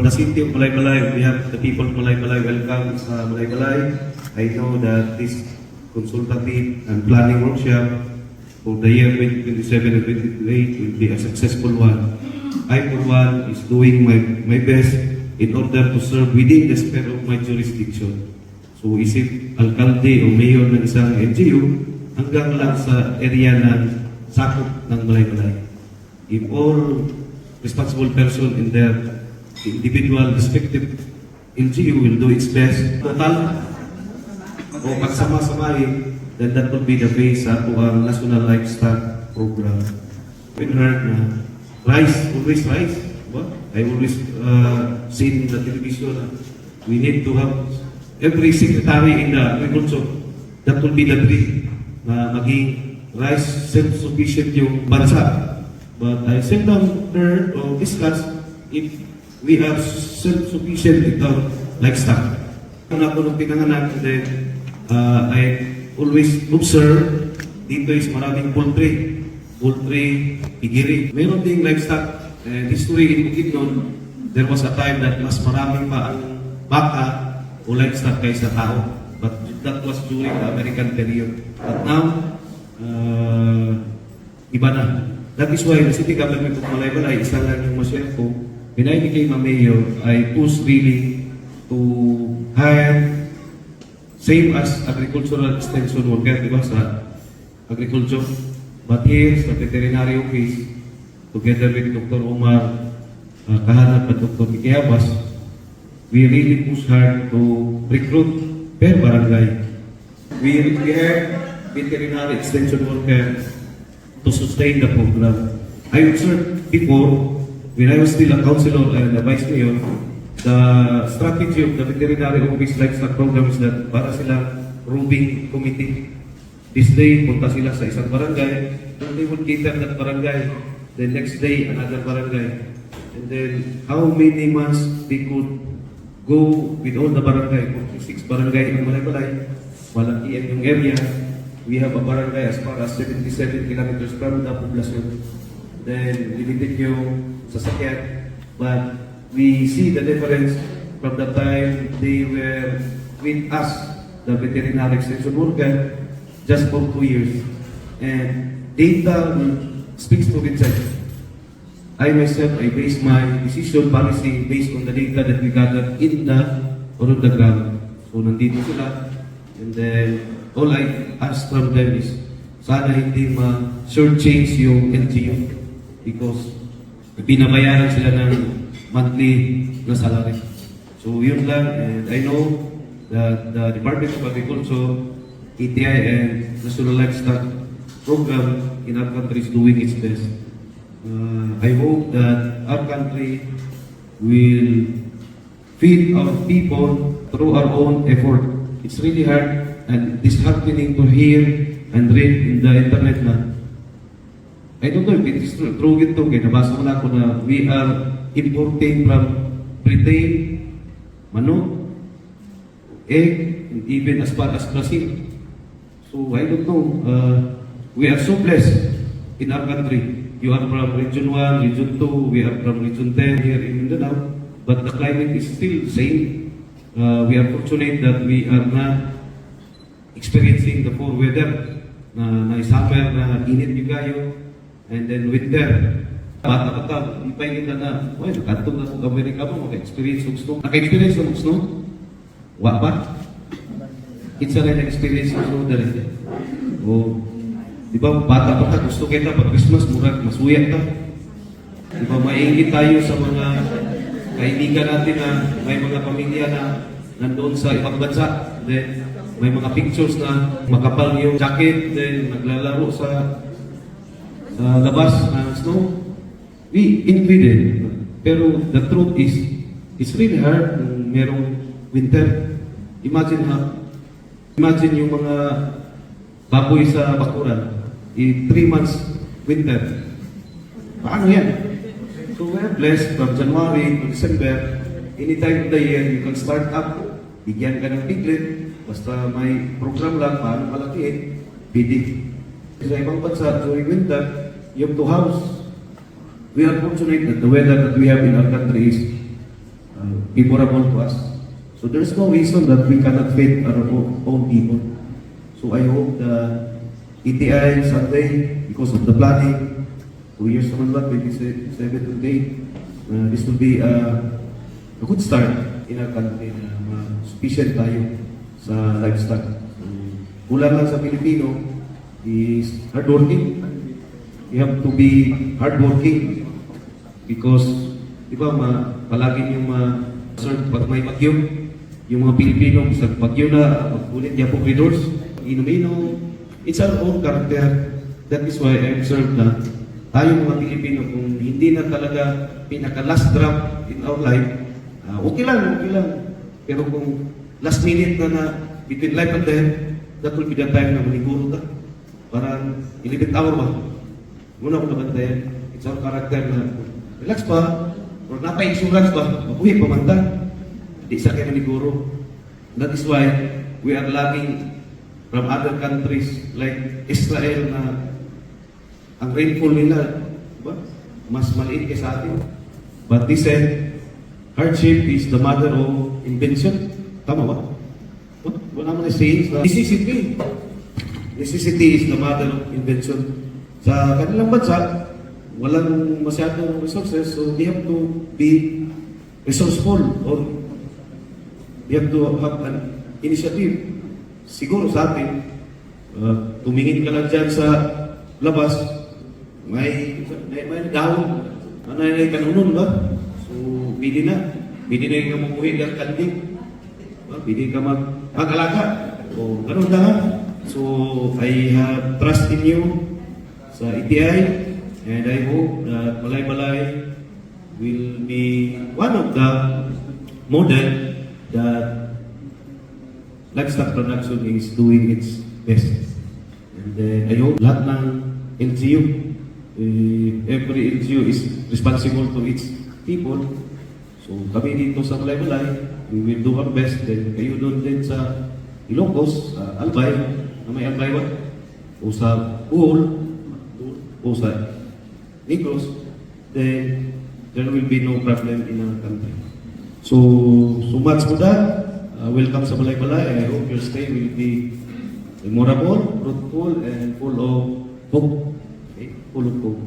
the city of Malaybalay, we have the people of Malaybalay. Welcome sa Malaybalay. I know that this consultative and planning workshop for the year 2027 and 2028 will be a successful one. I, for one, is doing my best in order to serve within the sphere of my jurisdiction. So, isip alkalde o mayor ng isang NGO hanggang lang sa area ng sakop ng Malaybalay. If all responsible person in their individual respective NGO will do its best, total o pagsama-samahin, then that will be the base sa ang National Livestock Program. We heard na rice, always rice. What? I always seen in the television we need to have every secretary in the agriculture. That will be the dream na maging rice self-sufficient yung bansa. But I sit down there or discuss if we are self-sufficient without livestock. Kung ako nung pinanganak, then I always observe dito is maraming poultry, pigiri. Mayroon ding livestock history in Bukidnon. There was a time that mas maraming pa ang baka o livestock kaysa tao. But that was during the American period. But now, iba na. That is why the city government of Malaybalay, isa lang yung masyal ko, when I became a mayor, I pushed really to hire same as agricultural extension worker, di ba, sa agriculture. But here, sa veterinary office, together with Dr. Omar Kahanat at Dr. Miki Abbas, we really push hard to recruit per barangay. We hired veterinary extension worker to sustain the program. I observed before, when I was still a councilor and a vice mayor, the strategy of the veterinary office livestock program is that para sila roving committee. This day, punta sila sa isang barangay, and they would cater that barangay. The next day, another barangay. And then, how many months they could go with all the barangay, 46 barangay in Malaybalay, malaki yung area. We have a barangay as far as 77 kilometers from the population. Then, limited yung sasakyan. But we see the difference from the time they were with us, the veterinary extension worker, just for 2 years. And data speaks for itself. I myself, I base my decision policy based on the data that we gathered in the or on the ground. So, nandito sila. And then, all I ask from them is, sana hindi ma-shortchange yung NGO because binabayaran sila ng monthly na salary. So yun lang, and I know that the Department of Agriculture, ETI, and National Livestock Program in our country is doing its best. I hope that our country will feed our people through our own effort. It's really hard and disheartening to hear and read in the internet na I don't know if it is true ito, kaya nabasa ko na ako na we are importing from Britain, manok, egg, and even as far as Brazil. So I don't know, we are so blessed in our country. You are from Region 1, Region 2, we are from Region 10 here in Mindanao, but the climate is still the same. We are fortunate that we are not experiencing the poor weather na summer na init yung gayo and then winter. Bata-bata, ipay kita na, well, nakatong na kung Amerika mo, maka-experience ng snow. Naka-experience ng snow? Wa ba? It's a rin experience ng snow dali. O, di ba, bata-bata, gusto kita pag Christmas, murag, masuyak ta. Di ba, maingit tayo sa mga kaibigan natin na may mga pamilya na nandoon sa ibang bansa. Then, may mga pictures na makapal yung jacket, then naglalaro sa labas na snow. We envied. Pero the truth is, it's really hard kung merong winter. Imagine yung mga baboy sa bakuran. 3 months winter. Paano yan? So we're blessed from January to December. Any time of the year, you can start up. Bigyan ka ng piglet. Basta may program lang, paano malakiin, pwede. Sa ibang bansa, during winter, you have to house. We are fortunate that the weather that we have in our country is favorable to us. So there's no reason that we cannot feed our own people. So I hope the ETI Sunday, because of the planning, 2 years naman ba, 27 to date, this will be a good start in our country na ma-sufficient tayo sa livestock. Kulang lang sa Pilipino is hardworking. You have to be hardworking because, di ba, palagi yung serve pag may bagyo, yung mga Pilipino, sa bagyo na, pag-ulit niya po corridors, inom-inom, it's our own character. That is why I observed na tayo mga Pilipino, kung hindi na talaga pinaka-last drop in our life, okay lang. Pero kung last minute na between life and death, that will be the time na maniguro ka. Parang 11th hour ba? Muna ko nabantayan. It's our character na relax pa, or napa-insurance ba? Mabuhi pa man ta. Hindi sa kayo maniguro. That is why we are lagging from other countries like Israel na ang rainfall nila, diba? Mas maliit kaysa atin. But they said, hardship is the mother of invention. Tama ba? Wala naman saying na necessity. Necessity is the mother of invention. Sa kanilang bansa, walang masyadong resources, so they have to be resourceful or they have to have an initiative. Siguro sa atin, tumingin ka lang dyan sa labas, may daon, may kanunon ba? So, pwede na yung mamuhi ng kanding. Pwede ka mag-alaga. O, ganun na. So, I have trust in you sa ETI and I hope that Balay-Balay will be one of the model that livestock production is doing its best. And I hope lahat ng LGU, every LGU is responsible to its people. So kami dito sa Balay-Balay, we will do our best. Then kayo doon din sa Ilocos, sa Albay, na may Albay ba? O sa Bohol, o sa Negros, then there will be no problem in our country. So much for that. Welcome sa Balay-Balay. I hope your stay will be memorable, fruitful, and full of hope. Okay? Full of hope.